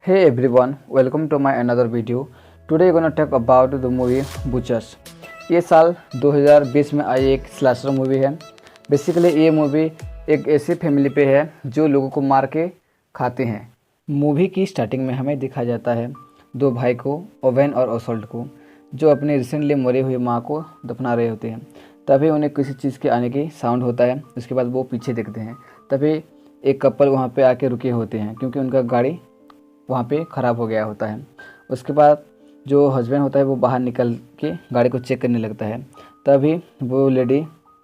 Hey everyone, welcome to my another video. Today gonna talk about the movie Butchers. ये साल 2020 में आई एक slasher movie है। Basically ये मूवी एक ऐसी फैमिली पे है जो लोगों को मार के खाते हैं। मूवी की स्टार्टिंग में हमें दिखाया जाता है दो भाई को, ओवेन और ओसल्ट को, जो अपने रिसेंटली मरी हुई माँ को दफना रहे होते हैं। तभी उन्हें किसी चीज़ के आने की साउंड होता है। उसके बाद वो पीछे देखते हैं। तभी एक कपल वहाँ पे आके रुके होते हैं क्योंकि उनका गाड़ी वहाँ पे ख़राब हो गया होता है। उसके बाद जो हस्बैंड होता है वो बाहर निकल के गाड़ी को चेक करने लगता है। तभी वो लेडी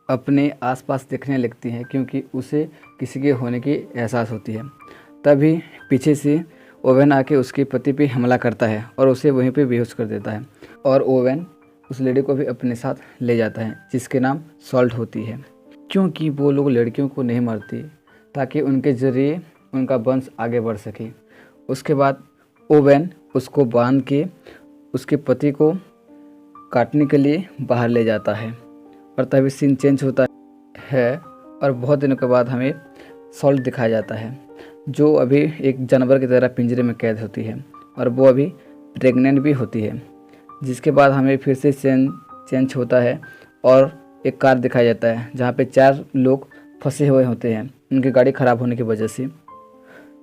अपने आसपास देखने लगती है क्योंकि उसे किसी के होने की एहसास होती है। तभी पीछे से ओवेन आके उसके पति पे हमला करता है और उसे वहीं पे बेहोश कर देता है। और ओवेन उस लेडी को भी अपने साथ ले जाता है जिसके नाम सॉल्ट होती है, क्योंकि वो लोग लड़कियों को नहीं मारती ताकि उनके ज़रिए उनका वंश आगे बढ़ सके। उसके बाद ओवेन उसको बांध के उसके पति को काटने के लिए बाहर ले जाता है और तभी सीन चेंज होता है और बहुत दिनों के बाद हमें सॉल्ट दिखाया जाता है जो अभी एक जानवर की तरह पिंजरे में कैद होती है और वो अभी प्रेग्नेंट भी होती है। जिसके बाद हमें फिर से चेंज होता है और एक कार दिखाया जाता है जहाँ पे 4 लोग फंसे हुए होते हैं उनकी गाड़ी ख़राब होने की वजह से।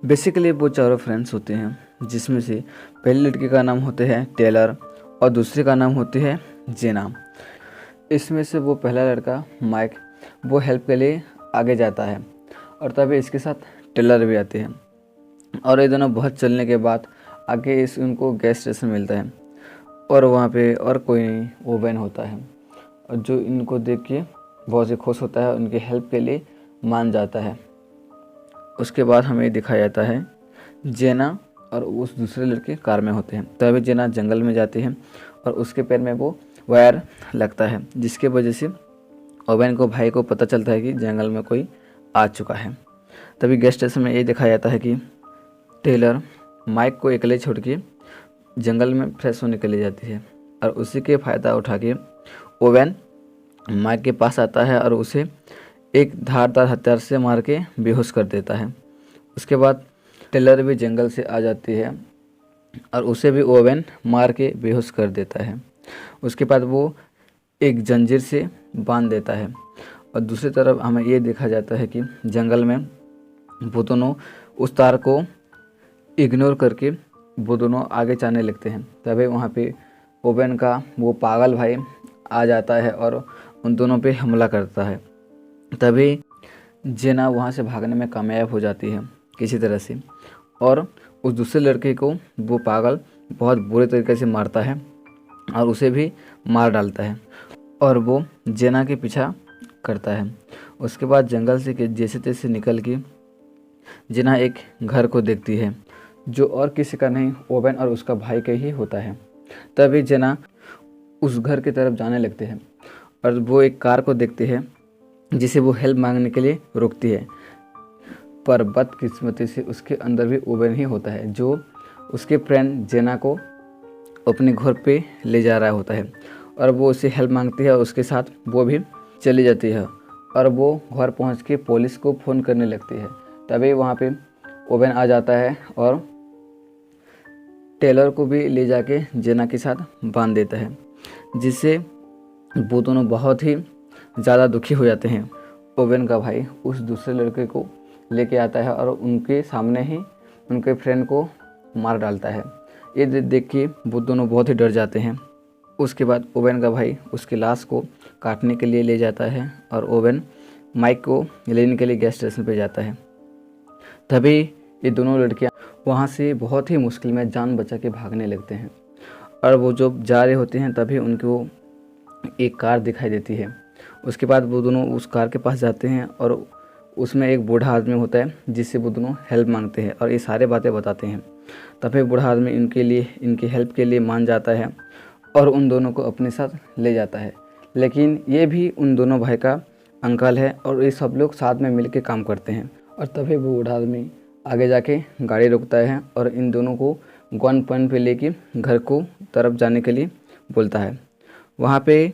बेसिकली वो चारों फ्रेंड्स होते हैं जिसमें से पहली लड़की का नाम होते हैं टेलर और दूसरे का नाम होती है जेना। इसमें से वो पहला लड़का माइक वो हेल्प के लिए आगे जाता है और तभी इसके साथ टेलर भी आते हैं और ये दोनों बहुत चलने के बाद आगे उनको गैस स्टेशन मिलता है और वहाँ पे और कोई नहीं ओवेन होता है और जो इनको देख के बहुत ही खुश होता है, उनकी हेल्प के लिए मान जाता है। उसके बाद हमें दिखाया जाता है जेना और उस दूसरे लड़के कार में होते हैं। तभी जेना जंगल में जाती है और उसके पैर में वो वायर लगता है जिसके वजह से ओवेन को भाई को पता चलता है कि जंगल में कोई आ चुका है। तभी गैस स्टेशन में ये दिखाया जाता है कि टेलर माइक को अकेले छोड़ के जंगल में फ्रेश होने के लिए जाती है और उसी के फ़ायदा उठा के ओवेन माइक के पास आता है और उसे एक धारदार हथियार से मार के बेहोश कर देता है। उसके बाद टेलर भी जंगल से आ जाती है और उसे भी ओवेन मार के बेहोश कर देता है। उसके बाद वो एक जंजीर से बांध देता है और दूसरी तरफ हमें ये देखा जाता है कि जंगल में वो दोनों उस तार को इग्नोर करके वो दोनों आगे जाने लगते हैं। तभी वहाँ पे ओवेन का वो पागल भाई आ जाता है और उन दोनों पे हमला करता है। तभी जेना वहाँ से भागने में कामयाब हो जाती है किसी तरह से और उस दूसरे लड़के को वो पागल बहुत बुरे तरीके से मारता है और उसे भी मार डालता है और वो जेना के पीछा करता है। उसके बाद जंगल से जैसे तैसे निकल के जेना एक घर को देखती है जो और किसी का नहीं ओवेन और उसका भाई का ही होता है। तभी जेना उस घर की तरफ जाने लगते हैं और वो एक कार को देखते हैं जिसे वो हेल्प मांगने के लिए रुकती है, पर बदकिस्मती से उसके अंदर भी ओवेन ही होता है जो उसके फ्रेंड जेना को अपने घर पे ले जा रहा होता है और वो उससे हेल्प मांगती है और उसके साथ वो भी चली जाती है और वो घर पहुंच के पुलिस को फ़ोन करने लगती है। तभी वहाँ पे ओवेन आ जाता है और टेलर को भी ले जाके जेना के साथ बांध देता है जिससे वो दोनों बहुत ही ज़्यादा दुखी हो जाते हैं। ओवेन का भाई उस दूसरे लड़के को लेके आता है और उनके सामने ही उनके फ्रेंड को मार डालता है। ये देख के वो दोनों बहुत ही डर जाते हैं। उसके बाद ओवेन का भाई उसकी लाश को काटने के लिए ले जाता है और ओवेन माइक को लेने के लिए गैस स्टेशन पे जाता है। तभी ये दोनों लड़कियां वहाँ से बहुत ही मुश्किल में जान बचा के भागने लगते हैं और वो जब जा रहे होते हैं तभी उनको एक कार दिखाई देती है। उसके बाद वो दोनों उस कार के पास जाते हैं और उसमें एक बूढ़ा आदमी होता है जिससे वो दोनों हेल्प मांगते हैं और ये सारे बातें बताते हैं। तभी बूढ़ा आदमी इनकी हेल्प के लिए मान जाता है और उन दोनों को अपने साथ ले जाता है। लेकिन ये भी उन दोनों भाई का अंकल है और ये सब लोग साथ में मिल के काम करते हैं। और तभी वो बूढ़ा आदमी आगे जाके गाड़ी रोकता है और इन दोनों को गन पॉइंट पे लेके घर को तरफ जाने के लिए बोलता है। वहाँ पे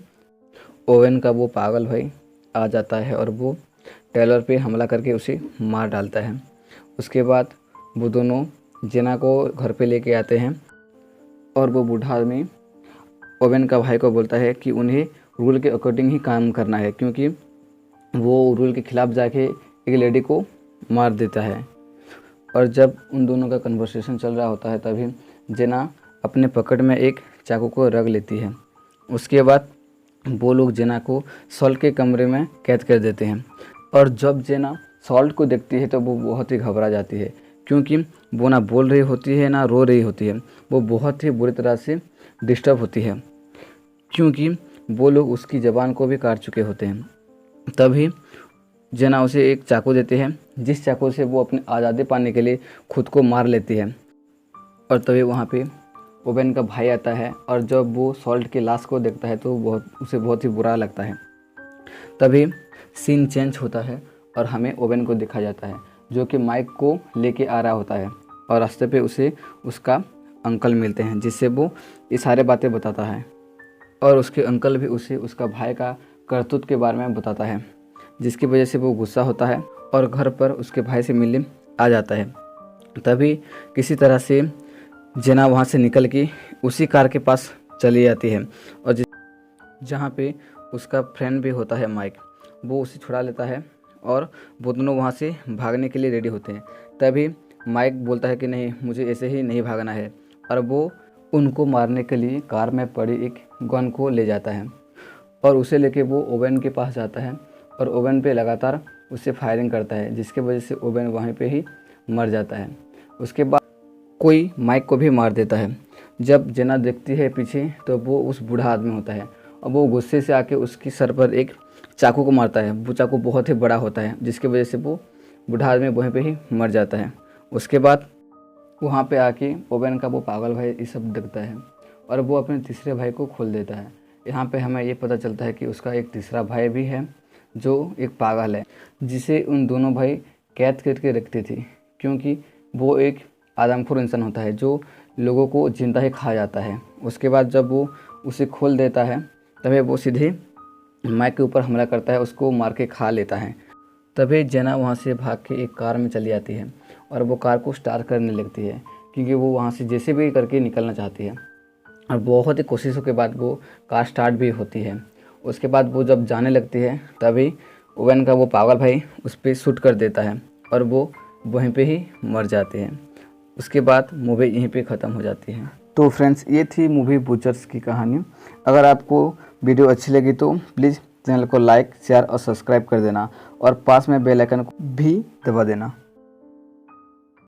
ओवेन का वो पागल भाई आ जाता है और वो टेलर पे हमला करके उसे मार डालता है। उसके बाद वो दोनों जेना को घर पे लेके आते हैं और वो बूढ़ा आदमी ओवेन का भाई को बोलता है कि उन्हें रूल के अकॉर्डिंग ही काम करना है, क्योंकि वो रूल के खिलाफ जाके एक लेडी को मार देता है। और जब उन दोनों का कन्वर्सेशन चल रहा होता है तभी जेना अपने पकड़ में एक चाकू को रख लेती है। उसके बाद वो लोग जेना को सॉल्ट के कमरे में कैद कर देते हैं। और जब जेना सॉल्ट को देखती है तो वो बहुत ही घबरा जाती है, क्योंकि वो ना बोल रही होती है ना रो रही होती है। वो बहुत ही बुरी तरह से डिस्टर्ब होती है, क्योंकि वो लोग उसकी ज़बान को भी काट चुके होते हैं। तभी जेना उसे एक चाकू देते हैं, जिस चाकू से वो अपनी आज़ादी पाने के लिए खुद को मार लेती है। और तभी वहाँ पे ओवेन का भाई आता है और जब वो सॉल्ट की लाश को देखता है तो उसे बहुत ही बुरा लगता है। तभी सीन चेंज होता है और हमें ओवेन को देखा जाता है, जो कि माइक को लेके आ रहा होता है और रास्ते पे उसे उसका अंकल मिलते हैं, जिससे वो ये सारे बातें बताता है। और उसके अंकल भी उसे उसका भाई का करतूत के बारे में बताता है, जिसकी वजह से वो गुस्सा होता है और घर पर उसके भाई से मिलने आ जाता है। तभी किसी तरह से जेना वहाँ से निकल के उसी कार के पास चली जाती है और जहाँ पे उसका फ्रेंड भी होता है माइक, वो उसे छुड़ा लेता है और वो दोनों वहाँ से भागने के लिए रेडी होते हैं। तभी माइक बोलता है कि नहीं, मुझे ऐसे ही नहीं भागना है, और वो उनको मारने के लिए कार में पड़ी एक गन को ले जाता है और उसे लेके वो ओवेन के पास जाता है और ओवेन पे लगातार उससे फायरिंग करता है, जिसके वजह से ओवेन वहीं पे ही मर जाता है। उसके बाद कोई माइक को भी मार देता है। जब जेना देखती है पीछे तो वो उस बूढ़ा आदमी होता है और वो गुस्से से आके उसकी सर पर एक चाकू को मारता है। वो चाकू बहुत ही बड़ा होता है, जिसकी वजह से वो बूढ़ा आदमी वहीं पे ही मर जाता है। उसके बाद वहाँ पे आके ओवेन का वो पागल भाई ये सब देखता है और वो अपने तीसरे भाई को खोल देता है। यहाँ पे हमें ये पता चलता है कि उसका एक तीसरा भाई भी है जो एक पागल है, जिसे उन दोनों भाई कैद करके रखते थे, क्योंकि वो एक आदमखोर इंसान होता है जो लोगों को जिंदा ही खा जाता है। उसके बाद जब वो उसे खोल देता है तभी वो सीधे माइक के ऊपर हमला करता है, उसको मार के खा लेता है। तभी जेना वहाँ से भाग के एक कार में चली जाती है और वो कार को स्टार्ट करने लगती है, क्योंकि वो वहाँ से जैसे भी करके निकलना चाहती है। और बहुत ही कोशिशों के बाद वो कार स्टार्ट भी होती है। उसके बाद वो जब जाने लगती है तभी ओवेन का वो पागल भाई उस पर शूट कर देता है और वो वहीं पे ही मर जाते हैं। उसके बाद मूवी यहीं पे ख़त्म हो जाती है। तो फ्रेंड्स, ये थी मूवी बुचर्स की कहानी। अगर आपको वीडियो अच्छी लगी तो प्लीज़ चैनल को लाइक, शेयर और सब्सक्राइब कर देना और पास में बेल आइकन को भी दबा देना।